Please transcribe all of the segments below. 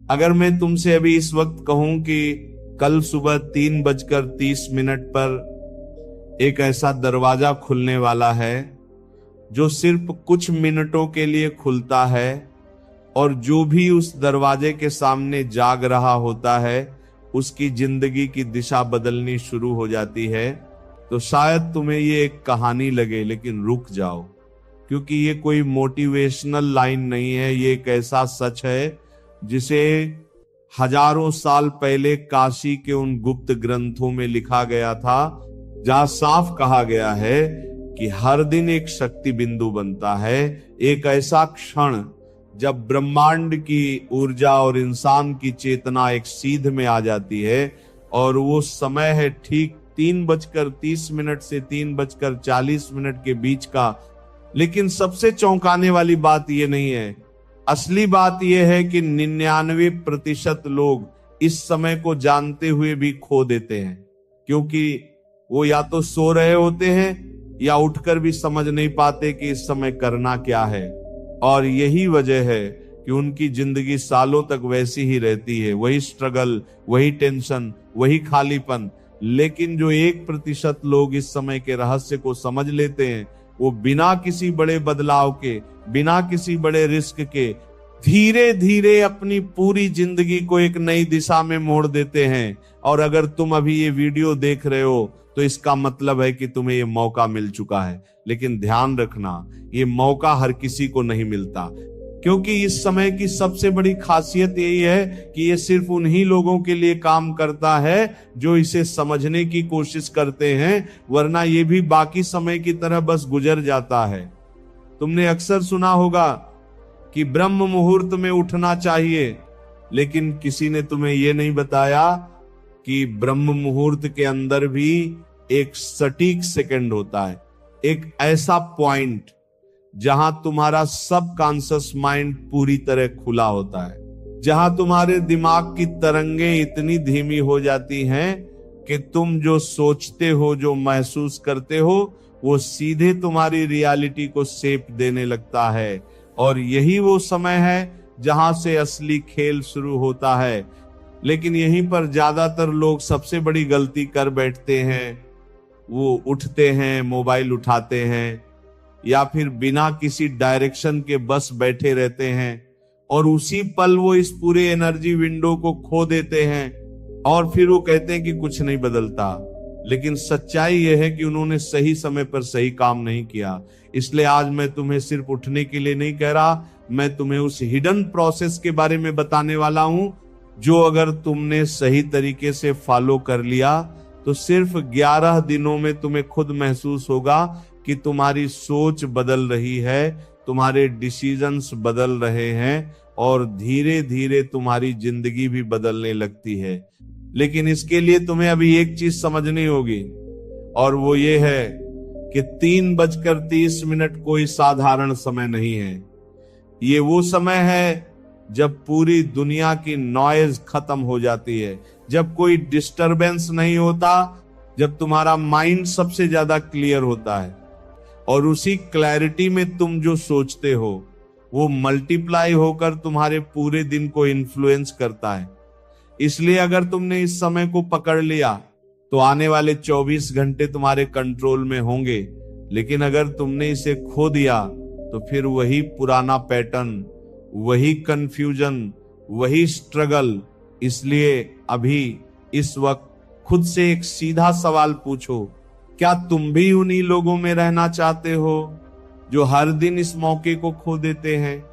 अगर मैं तुमसे अभी इस वक्त कहूं कि कल सुबह 3:30 पर एक ऐसा दरवाजा खुलने वाला है जो सिर्फ कुछ मिनटों के लिए खुलता है, और जो भी उस दरवाजे के सामने जाग रहा होता है उसकी जिंदगी की दिशा बदलनी शुरू हो जाती है, तो शायद तुम्हें ये एक कहानी लगे, लेकिन रुक जाओ, क्योंकि ये कोई मोटिवेशनल लाइन नहीं है। ये एक ऐसा सच है जिसे हजारों साल पहले काशी के उन गुप्त ग्रंथों में लिखा गया था, जहां साफ कहा गया है कि हर दिन एक शक्ति बिंदु बनता है, एक ऐसा क्षण जब ब्रह्मांड की ऊर्जा और इंसान की चेतना एक सीध में आ जाती है, और वो समय है ठीक 3:30 से 3:40 के बीच का। लेकिन सबसे चौंकाने वाली बात ये नहीं है, असली बात यह है कि 99% लोग इस समय को जानते हुए भी खो देते हैं, क्योंकि वो या तो सो रहे होते हैं या उठकर भी समझ नहीं पाते कि इस समय करना क्या है। और यही वजह है कि उनकी जिंदगी सालों तक वैसी ही रहती है, वही स्ट्रगल, वही टेंशन, वही खालीपन। लेकिन जो 1% लोग इस समय के रहस्य को समझ लेते हैं, वो बिना किसी बड़े बदलाव के, बिना किसी बड़े रिस्क के धीरे धीरे अपनी पूरी जिंदगी को एक नई दिशा में मोड़ देते हैं। और अगर तुम अभी ये वीडियो देख रहे हो तो इसका मतलब है कि तुम्हें ये मौका मिल चुका है। लेकिन ध्यान रखना, ये मौका हर किसी को नहीं मिलता, क्योंकि इस समय की सबसे बड़ी खासियत यही है कि ये सिर्फ उन्हीं लोगों के लिए काम करता है जो इसे समझने की कोशिश करते हैं, वरना ये भी बाकी समय की तरह बस गुजर जाता है। तुमने अक्सर सुना होगा कि ब्रह्म मुहूर्त में उठना चाहिए, लेकिन किसी ने तुम्हें यह नहीं बताया कि ब्रह्म मुहूर्त के अंदर भी एक सटीक सेकंड होता है, एक ऐसा पॉइंट जहां तुम्हारा सबकॉन्शियस माइंड पूरी तरह खुला होता है, जहां तुम्हारे दिमाग की तरंगें इतनी धीमी हो जाती हैं कि तुम जो सोचते हो, जो महसूस करते हो, वो सीधे तुम्हारी रियलिटी को शेप देने लगता है। और यही वो समय है जहां से असली खेल शुरू होता है। लेकिन यहीं पर ज्यादातर लोग सबसे बड़ी गलती कर बैठते हैं। वो उठते हैं, मोबाइल उठाते हैं, या फिर बिना किसी डायरेक्शन के बस बैठे रहते हैं, और उसी पल वो इस पूरे एनर्जी विंडो को खो देते हैं, और फिर वो कहते हैं कि कुछ नहीं बदलता। लेकिन सच्चाई यह है कि उन्होंने सही समय पर सही काम नहीं किया। इसलिए आज मैं तुम्हें सिर्फ उठने के लिए नहीं कह रहा, मैं तुम्हें उस हिडन प्रोसेस के बारे में बताने वाला हूं, जो अगर तुमने सही तरीके से फॉलो कर लिया तो सिर्फ 11 दिनों में तुम्हें खुद महसूस होगा कि तुम्हारी सोच बदल रही है, तुम्हारे डिसीजंस बदल रहे हैं, और धीरे धीरे तुम्हारी जिंदगी भी बदलने लगती है। लेकिन इसके लिए तुम्हें अभी एक चीज समझनी होगी, और वो ये है कि 3:30 कोई साधारण समय नहीं है। ये वो समय है जब पूरी दुनिया की नॉइज खत्म हो जाती है, जब कोई डिस्टरबेंस नहीं होता, जब तुम्हारा माइंड सबसे ज्यादा क्लियर होता है, और उसी क्लैरिटी में तुम जो सोचते हो वो मल्टीप्लाई होकर तुम्हारे पूरे दिन को इन्फ्लुएंस करता है। इसलिए अगर तुमने इस समय को पकड़ लिया तो आने वाले 24 घंटे तुम्हारे कंट्रोल में होंगे। लेकिन अगर तुमने इसे खो दिया तो फिर वही पुराना पैटर्न, वही कंफ्यूजन, वही स्ट्रगल। इसलिए अभी इस वक्त खुद से एक सीधा सवाल पूछो, क्या तुम भी उन्हीं लोगों में रहना चाहते हो जो हर दिन इस मौके को खो देते हैं,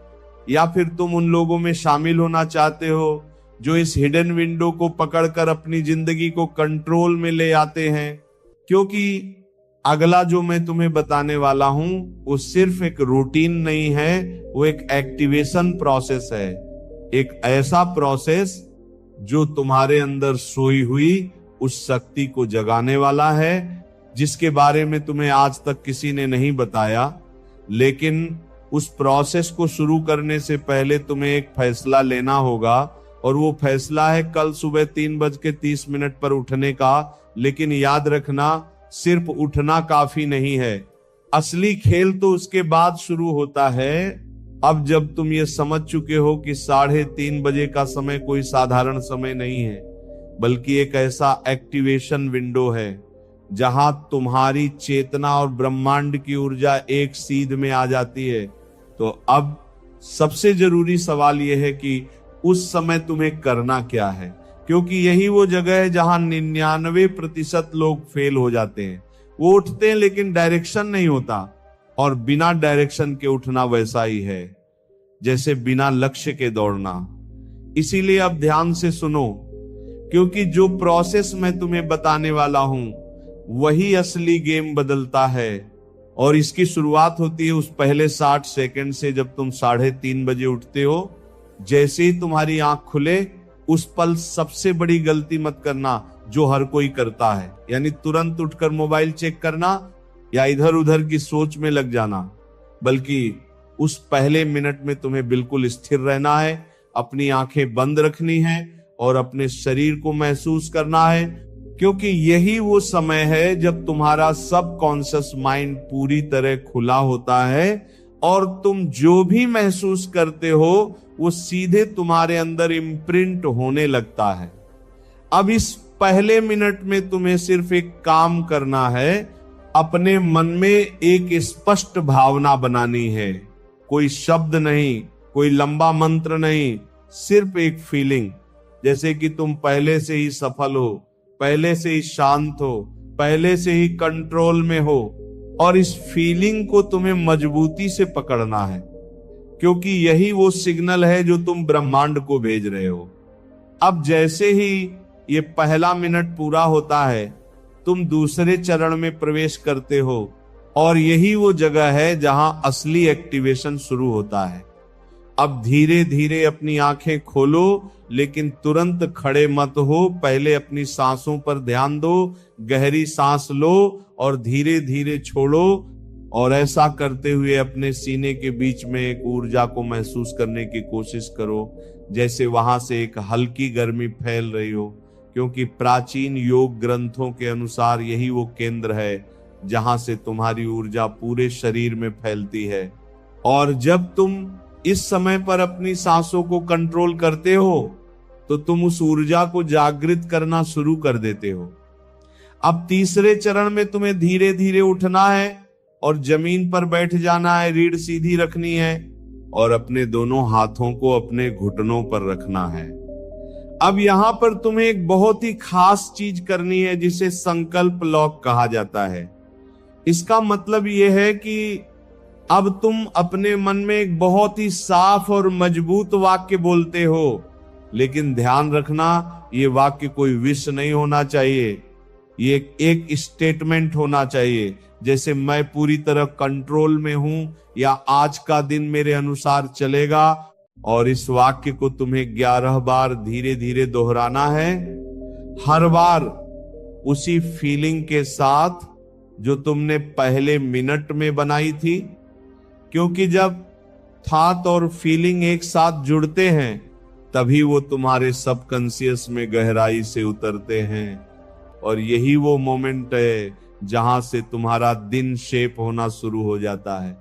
या फिर तुम उन लोगों में शामिल होना चाहते हो जो इस हिडन विंडो को पकड़कर अपनी जिंदगी को कंट्रोल में ले आते हैं? क्योंकि अगला जो मैं तुम्हें बताने वाला हूं वो सिर्फ एक रूटीन नहीं है, वो एक एक्टिवेशन प्रोसेस है, एक ऐसा प्रोसेस जो तुम्हारे अंदर सोई हुई उस शक्ति को जगाने वाला है, जिसके बारे में तुम्हें आज तक किसी ने नहीं बताया। लेकिन उस प्रोसेस को शुरू करने से पहले तुम्हें एक फैसला लेना होगा, और वो फैसला है कल सुबह 3:30 पर उठने का। लेकिन याद रखना, सिर्फ उठना काफी नहीं है, असली खेल तो उसके बाद शुरू होता है। अब जब तुम ये समझ चुके हो कि 3:30 बजे का समय कोई साधारण समय नहीं है, बल्कि एक ऐसा एक्टिवेशन विंडो है जहां तुम्हारी चेतना और ब्रह्मांड की ऊर्जा एक सीध में आ जाती है, तो अब सबसे जरूरी सवाल यह है कि उस समय तुम्हें करना क्या है, क्योंकि यही वो जगह है जहां 99% लोग फेल हो जाते हैं। वो उठते हैं लेकिन डायरेक्शन नहीं होता, और बिना डायरेक्शन के उठना वैसा ही है जैसे बिना लक्ष्य के दौड़ना। इसीलिए अब ध्यान से सुनो, क्योंकि जो प्रोसेस मैं तुम्हें बताने वाला हूं वही असली गेम बदलता है। और इसकी शुरुआत होती है उस पहले 60 सेकंड से जब तुम 3:30 बजे उठते हो। जैसे ही तुम्हारी आंख खुले उस पल सबसे बड़ी गलती मत करना जो हर कोई करता है, यानी तुरंत उठकर मोबाइल चेक करना या इधर उधर की सोच में लग जाना, बल्कि उस पहले मिनट में तुम्हें बिल्कुल स्थिर रहना है, अपनी आंखें बंद रखनी है और अपने शरीर को महसूस करना है, क्योंकि यही वो समय है जब तुम्हारा सबकॉन्शियस माइंड पूरी तरह खुला होता है और तुम जो भी महसूस करते हो वो सीधे तुम्हारे अंदर इम्प्रिंट होने लगता है। अब इस पहले मिनट में तुम्हें सिर्फ एक काम करना है, अपने मन में एक स्पष्ट भावना बनानी है। कोई शब्द नहीं, कोई लंबा मंत्र नहीं, सिर्फ एक फीलिंग, जैसे कि तुम पहले से ही सफल हो, पहले से ही शांत हो, पहले से ही कंट्रोल में हो। और इस फीलिंग को तुम्हें मजबूती से पकड़ना है, क्योंकि यही वो सिग्नल है जो तुम ब्रह्मांड को भेज रहे हो। अब जैसे ही ये पहला मिनट पूरा होता है, तुम दूसरे चरण में प्रवेश करते हो, और यही वो जगह है जहां असली एक्टिवेशन शुरू होता है। अब धीरे धीरे अपनी आंखें खोलो, लेकिन तुरंत खड़े मत हो। पहले अपनी सांसों पर ध्यान दो, गहरी सांस लो और धीरे धीरे छोड़ो। और ऐसा करते हुए अपने सीने के बीच में एक ऊर्जा को महसूस करने की कोशिश करो, जैसे वहां से एक हल्की गर्मी फैल रही हो, क्योंकि प्राचीन योग ग्रंथों के अनुसार यही वो केंद्र है जहां से तुम्हारी ऊर्जा पूरे शरीर में फैलती है। और जब तुम इस समय पर अपनी सांसों को कंट्रोल करते हो तो तुम उस ऊर्जा को जागृत करना शुरू कर देते हो। अब तीसरे चरण में तुम्हें धीरे धीरे उठना है और जमीन पर बैठ जाना है, रीढ़ सीधी रखनी है और अपने दोनों हाथों को अपने घुटनों पर रखना है। अब यहां पर तुम्हें एक बहुत ही खास चीज करनी है जिसे संकल्प लॉक कहा जाता है। इसका मतलब यह है कि अब तुम अपने मन में एक बहुत ही साफ और मजबूत वाक्य बोलते हो, लेकिन ध्यान रखना ये वाक्य कोई विश नहीं होना चाहिए, ये एक स्टेटमेंट होना चाहिए, जैसे मैं पूरी तरह कंट्रोल में हूं या आज का दिन मेरे अनुसार चलेगा। और इस वाक्य को तुम्हें 11 बार धीरे धीरे दोहराना है, हर बार उसी फीलिंग के साथ जो तुमने पहले मिनट में बनाई थी, क्योंकि जब थॉट और फीलिंग एक साथ जुड़ते हैं तभी वो तुम्हारे सबकॉन्शियस में गहराई से उतरते हैं। और यही वो मोमेंट है जहां से तुम्हारा दिन शेप होना शुरू हो जाता है।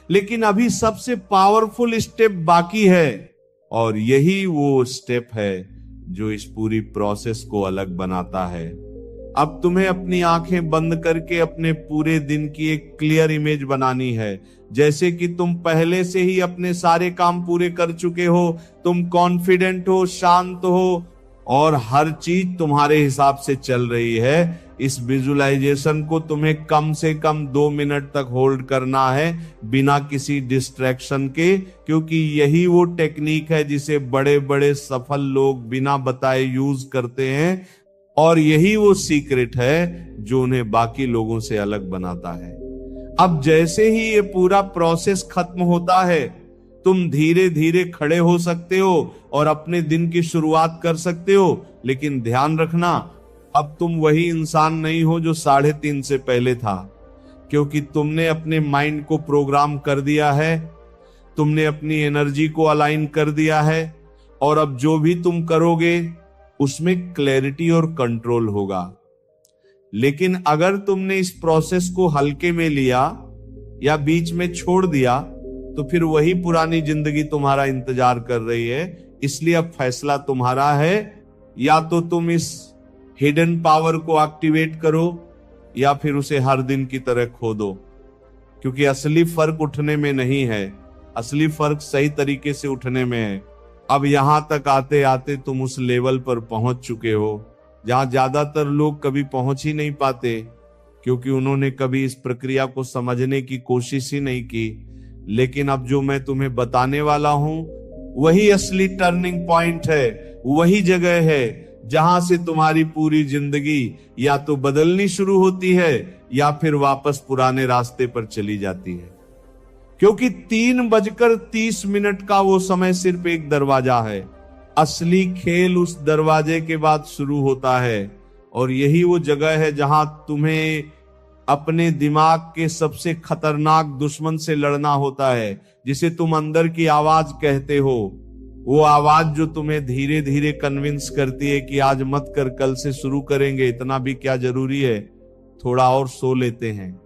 लेकिन अभी सबसे पावरफुल स्टेप बाकी है, और यही वो स्टेप है जो इस पूरी प्रोसेस को अलग बनाता है। अब तुम्हें अपनी आंखें बंद करके अपने पूरे दिन की एक क्लियर इमेज बनानी है, जैसे कि तुम पहले से ही अपने सारे काम पूरे कर चुके हो, तुम कॉन्फिडेंट हो, शांत हो और हर चीज तुम्हारे हिसाब से चल रही है। इस विजुअलाइजेशन को तुम्हें कम से कम 2 मिनट तक होल्ड करना है बिना किसी डिस्ट्रैक्शन के, क्योंकि यही वो टेक्निक है जिसे बड़े बड़े सफल लोग बिना बताए यूज करते हैं, और यही वो सीक्रेट है जो उन्हें बाकी लोगों से अलग बनाता है। अब जैसे ही ये पूरा प्रोसेस खत्म होता है, तुम धीरे धीरे खड़े हो सकते हो और अपने दिन की शुरुआत कर सकते हो। लेकिन ध्यान रखना, अब तुम वही इंसान नहीं हो जो 3:30 से पहले था, क्योंकि तुमने अपने माइंड को प्रोग्राम कर दिया है, तुमने अपनी एनर्जी को अलाइन कर दिया है, और अब जो भी तुम करोगे उसमें क्लैरिटी और कंट्रोल होगा। लेकिन अगर तुमने इस प्रोसेस को हल्के में लिया या बीच में छोड़ दिया तो फिर वही पुरानी जिंदगी तुम्हारा इंतजार कर रही है। इसलिए अब फैसला तुम्हारा है, या तो तुम इस हिडन पावर को एक्टिवेट करो या फिर उसे हर दिन की तरह खो दो। क्योंकि असली फर्क उठने में नहीं है, असली फर्क सही तरीके से उठने में है। अब यहां तक आते आते तुम उस लेवल पर पहुंच चुके हो जहां ज्यादातर लोग कभी पहुंच ही नहीं पाते, क्योंकि उन्होंने कभी इस प्रक्रिया को समझने की कोशिश ही नहीं की। लेकिन अब जो मैं तुम्हें बताने वाला हूं वही असली टर्निंग पॉइंट है, वही जगह है जहां से तुम्हारी पूरी जिंदगी या तो बदलनी शुरू होती है या फिर वापस पुराने रास्ते पर चली जाती है। क्योंकि 3:30 का वो समय सिर्फ एक दरवाजा है। असली खेल उस दरवाजे के बाद शुरू होता है, और यही वो जगह है जहां तुम्हें अपने दिमाग के सबसे खतरनाक दुश्मन से लड़ना होता है, जिसे तुम अंदर की आवाज कहते हो। वो आवाज जो तुम्हें धीरे धीरे कन्विंस करती है कि आज मत कर, कल से शुरू करेंगे, इतना भी क्या जरूरी है, थोड़ा और सो लेते हैं।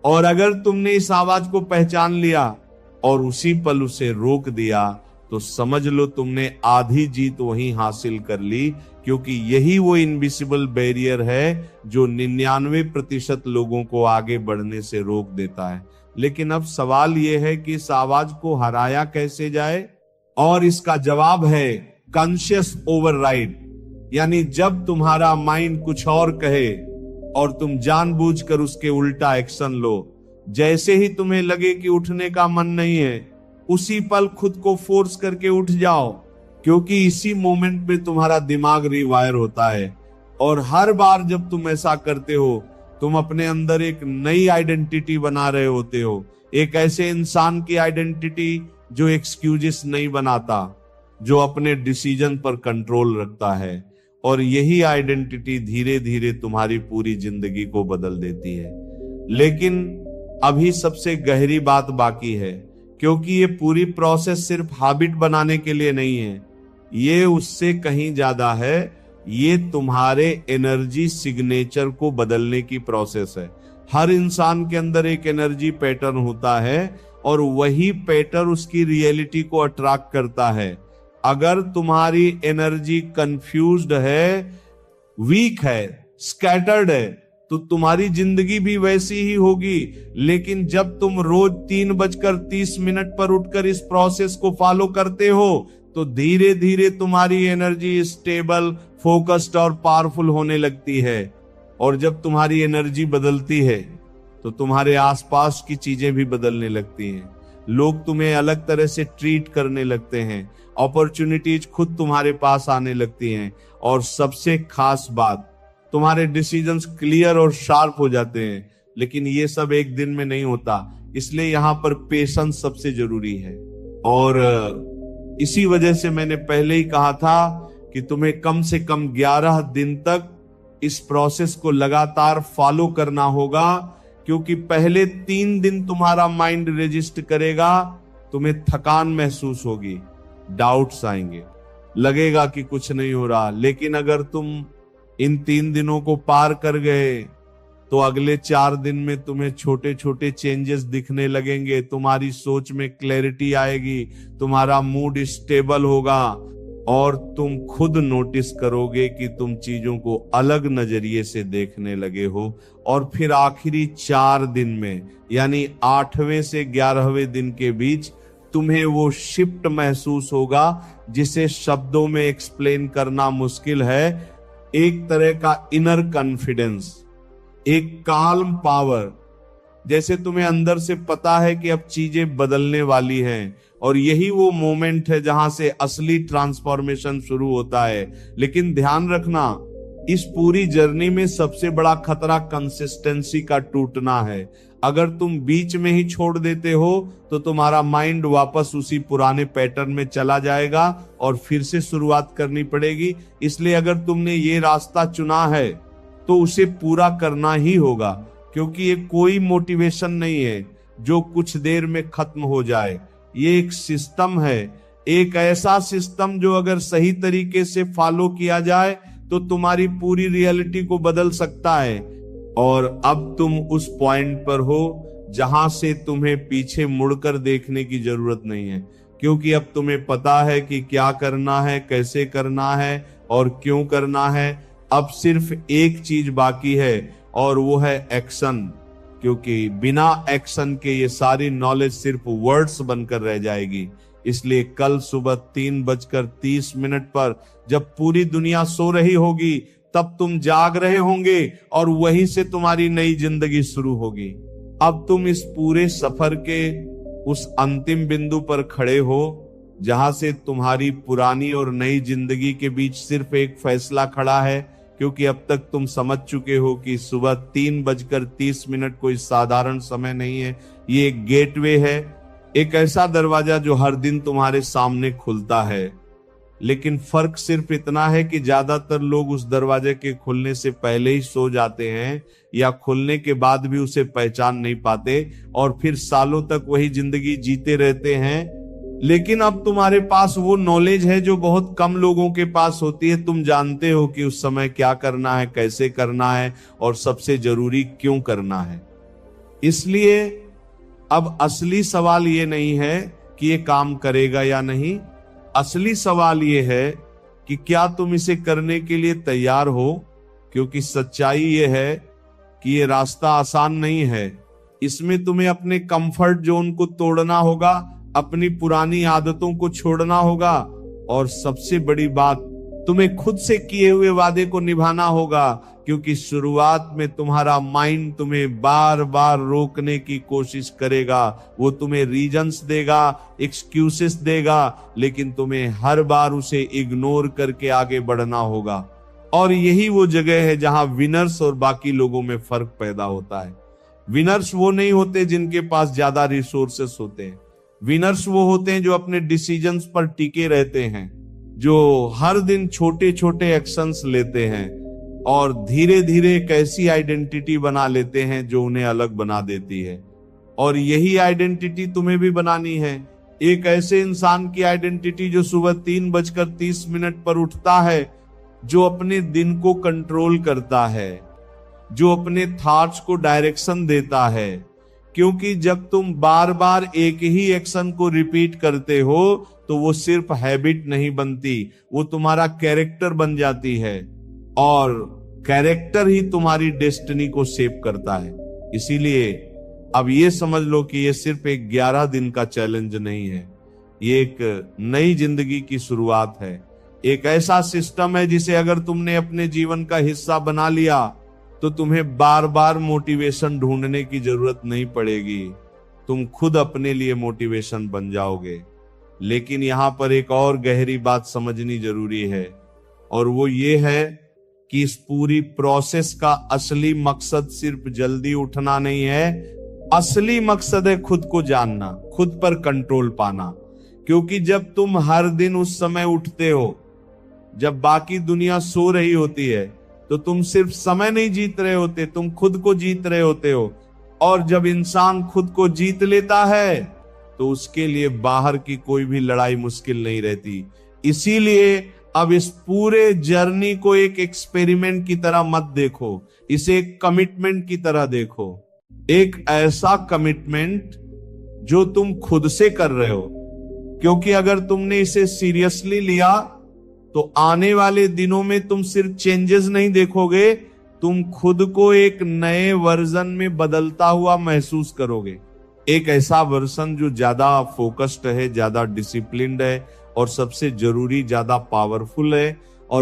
और अगर तुमने इस आवाज को पहचान लिया और उसी पल उसे रोक दिया, तो समझ लो तुमने आधी जीत वहीं हासिल कर ली। क्योंकि यही वो इनविजिबल बैरियर है जो 99% लोगों को आगे बढ़ने से रोक देता है। लेकिन अब सवाल यह है कि इस आवाज को हराया कैसे जाए, और इसका जवाब है कॉन्शियस ओवरराइड। यानी जब तुम्हारा माइंड कुछ और कहे और तुम जानबूझकर उसके उल्टा एक्शन लो। जैसे ही तुम्हें लगे कि उठने का मन नहीं है, उसी पल खुद को फोर्स करके उठ जाओ, क्योंकि इसी मोमेंट पे तुम्हारा दिमाग रिवायर होता है। और हर बार जब तुम ऐसा करते हो, तुम अपने अंदर एक नई आइडेंटिटी बना रहे होते हो, एक ऐसे इंसान की आइडेंटिटी जो एक्सक्यूजेस नहीं बनाता, जो अपने डिसीजन पर कंट्रोल रखता है। और यही आइडेंटिटी धीरे धीरे तुम्हारी पूरी जिंदगी को बदल देती है। लेकिन अभी सबसे गहरी बात बाकी है, क्योंकि ये पूरी प्रोसेस सिर्फ हैबिट बनाने के लिए नहीं है, ये उससे कहीं ज्यादा है। ये तुम्हारे एनर्जी सिग्नेचर को बदलने की प्रोसेस है। हर इंसान के अंदर एक एनर्जी पैटर्न होता है, और वही पैटर्न उसकी रियलिटी को अट्रैक्ट करता है। अगर तुम्हारी एनर्जी कंफ्यूज्ड है, वीक है, स्कैटर्ड है, तो तुम्हारी जिंदगी भी वैसी ही होगी। लेकिन जब तुम रोज 3:30 पर उठकर इस प्रोसेस को फॉलो करते हो, तो धीरे धीरे तुम्हारी एनर्जी स्टेबल, फोकस्ड और पावरफुल होने लगती है। और जब तुम्हारी एनर्जी बदलती है, तो तुम्हारे आसपास की चीजें भी बदलने लगती हैं। लोग तुम्हें अलग तरह से ट्रीट करने लगते हैं, अपॉर्चुनिटीज खुद तुम्हारे पास आने लगती हैं, और सबसे खास बात, तुम्हारे डिसीजंस क्लियर और शार्प हो जाते हैं। लेकिन ये सब एक दिन में नहीं होता, इसलिए यहाँ पर पेशेंस सबसे जरूरी है। और इसी वजह से मैंने पहले ही कहा था कि तुम्हें कम से कम 11 दिन तक इस प्रोसेस को लगातार फॉलो करना होगा। क्योंकि पहले 3 दिन तुम्हारा माइंड रजिस्ट करेगा, तुम्हें थकान महसूस होगी, डाउट्स आएंगे, लगेगा कि कुछ नहीं हो रहा। लेकिन अगर तुम इन 3 दिनों को पार कर गए, तो अगले 4 दिन में तुम्हें छोटे छोटे चेंजेस दिखने लगेंगे। तुम्हारी सोच में क्लैरिटी आएगी, तुम्हारा मूड स्टेबल होगा, और तुम खुद नोटिस करोगे कि तुम चीजों को अलग नजरिए से देखने लगे हो। और फिर आखिरी 4 दिन में, यानी 8वें से 11वें दिन के बीच, तुम्हें वो शिफ्ट महसूस होगा जिसे शब्दों में एक्सप्लेन करना मुश्किल है। एक तरह का इनर कॉन्फिडेंस, एक काल्म पावर, जैसे तुम्हें अंदर से पता है कि अब चीजें बदलने वाली हैं। और यही वो मोमेंट है जहां से असली ट्रांसफॉर्मेशन शुरू होता है। लेकिन ध्यान रखना, इस पूरी जर्नी में सबसे बड़ा खतरा कंसिस्टेंसी का टूटना है। अगर तुम बीच में ही छोड़ देते हो, तो तुम्हारा माइंड वापस उसी पुराने पैटर्न में चला जाएगा और फिर से शुरुआत करनी पड़ेगी। इसलिए अगर तुमने ये रास्ता चुना है, तो उसे पूरा करना ही होगा, क्योंकि ये कोई मोटिवेशन नहीं है जो कुछ देर में खत्म हो जाए। ये एक सिस्टम है, एक ऐसा सिस्टम जो अगर सही तरीके से फॉलो किया जाए तो तुम्हारी पूरी रियलिटी को बदल सकता है। और अब तुम उस पॉइंट पर हो जहां से तुम्हें पीछे मुड़कर देखने की जरूरत नहीं है, क्योंकि अब तुम्हें पता है कि क्या करना है, कैसे करना है और क्यों करना है। अब सिर्फ एक चीज बाकी है और वो है एक्शन, क्योंकि बिना एक्शन के ये सारी नॉलेज सिर्फ वर्ड्स बनकर रह जाएगी। इसलिए कल सुबह 3:30 पर जब पूरी दुनिया सो रही होगी तब तुम जाग रहे होंगे और वहीं से तुम्हारी नई जिंदगी शुरू होगी। अब तुम इस पूरे सफर के उस अंतिम बिंदु पर खड़े हो जहां से तुम्हारी पुरानी और नई जिंदगी के बीच सिर्फ एक फैसला खड़ा है, क्योंकि अब तक तुम समझ चुके हो कि सुबह 3:30 कोई साधारण समय नहीं है। ये एक गेटवे है, एक ऐसा दरवाजा जो हर दिन तुम्हारे सामने खुलता है। लेकिन फर्क सिर्फ इतना है कि ज्यादातर लोग उस दरवाजे के खुलने से पहले ही सो जाते हैं या खुलने के बाद भी उसे पहचान नहीं पाते और फिर सालों तक वही जिंदगी जीते रहते हैं। लेकिन अब तुम्हारे पास वो नॉलेज है जो बहुत कम लोगों के पास होती है। तुम जानते हो कि उस समय क्या करना है, कैसे करना है और सबसे जरूरी क्यों करना है। इसलिए अब असली सवाल ये नहीं है कि ये काम करेगा या नहीं, असली सवाल ये है कि क्या तुम इसे करने के लिए तैयार हो, क्योंकि सच्चाई ये है कि ये रास्ता आसान नहीं है। इसमें तुम्हें अपने कंफर्ट जोन को तोड़ना होगा, अपनी पुरानी आदतों को छोड़ना होगा और सबसे बड़ी बात, तुम्हें खुद से किए हुए वादे को निभाना होगा, क्योंकि शुरुआत में तुम्हारा माइंड तुम्हें बार बार रोकने की कोशिश करेगा। वो तुम्हें रीजंस देगा, एक्सक्यूजेस देगा, लेकिन तुम्हें हर बार उसे इग्नोर करके आगे बढ़ना होगा। और यही वो जगह है जहां विनर्स और बाकी लोगों में फर्क पैदा होता है। विनर्स वो नहीं होते जिनके पास ज्यादा रिसोर्सेस होते हैं। विनर्स वो होते हैं जो अपने डिसीजंस पर टिके रहते हैं, जो हर दिन छोटे छोटे एक्शंस लेते हैं और धीरे धीरे एक ऐसी आइडेंटिटी बना लेते हैं जो उन्हें अलग बना देती है। और यही आइडेंटिटी तुम्हें भी बनानी है, एक ऐसे इंसान की आइडेंटिटी जो सुबह 3:30 पर उठता है, जो अपने दिन को कंट्रोल करता है, जो अपने थॉट्स को डायरेक्शन देता है। क्योंकि जब तुम बार बार एक ही एक्शन को रिपीट करते हो तो वो सिर्फ हैबिट नहीं बनती, वो तुम्हारा कैरेक्टर बन जाती है और कैरेक्टर ही तुम्हारी डेस्टिनी को शेप करता है। इसीलिए अब ये समझ लो कि ये सिर्फ एक 11 दिन का चैलेंज नहीं है, ये एक नई जिंदगी की शुरुआत है। एक ऐसा सिस्टम है जिसे अगर तुमने अपने जीवन का हिस्सा बना लिया तो तुम्हें बार बार मोटिवेशन ढूंढने की जरूरत नहीं पड़ेगी, तुम खुद अपने लिए मोटिवेशन बन जाओगे। लेकिन यहां पर एक और गहरी बात समझनी जरूरी है, और वो ये है कि इस पूरी प्रोसेस का असली मकसद सिर्फ जल्दी उठना नहीं है, असली मकसद है खुद को जानना, खुद पर कंट्रोल पाना। क्योंकि जब तुम हर दिन उस समय उठते हो जब बाकी दुनिया सो रही होती है, तो तुम सिर्फ समय नहीं जीत रहे होते, तुम खुद को जीत रहे होते हो। और जब इंसान खुद को जीत लेता है तो उसके लिए बाहर की कोई भी लड़ाई मुश्किल नहीं रहती। इसीलिए अब इस पूरे जर्नी को एक एक्सपेरिमेंट की तरह मत देखो, इसे एक कमिटमेंट की तरह देखो। एक ऐसा कमिटमेंट जो तुम खुद से कर रहे हो, क्योंकि अगर तुमने इसे सीरियसली लिया तो आने वाले दिनों में तुम सिर्फ चेंजेस नहीं देखोगे, तुम खुद को एक नए वर्जन में बदलता हुआ महसूस करोगे। एक ऐसा वर्जन जो ज्यादा फोकस्ड है, ज्यादा डिसिप्लिन्ड है और सबसे जरूरी ज्यादा पावरफुल है।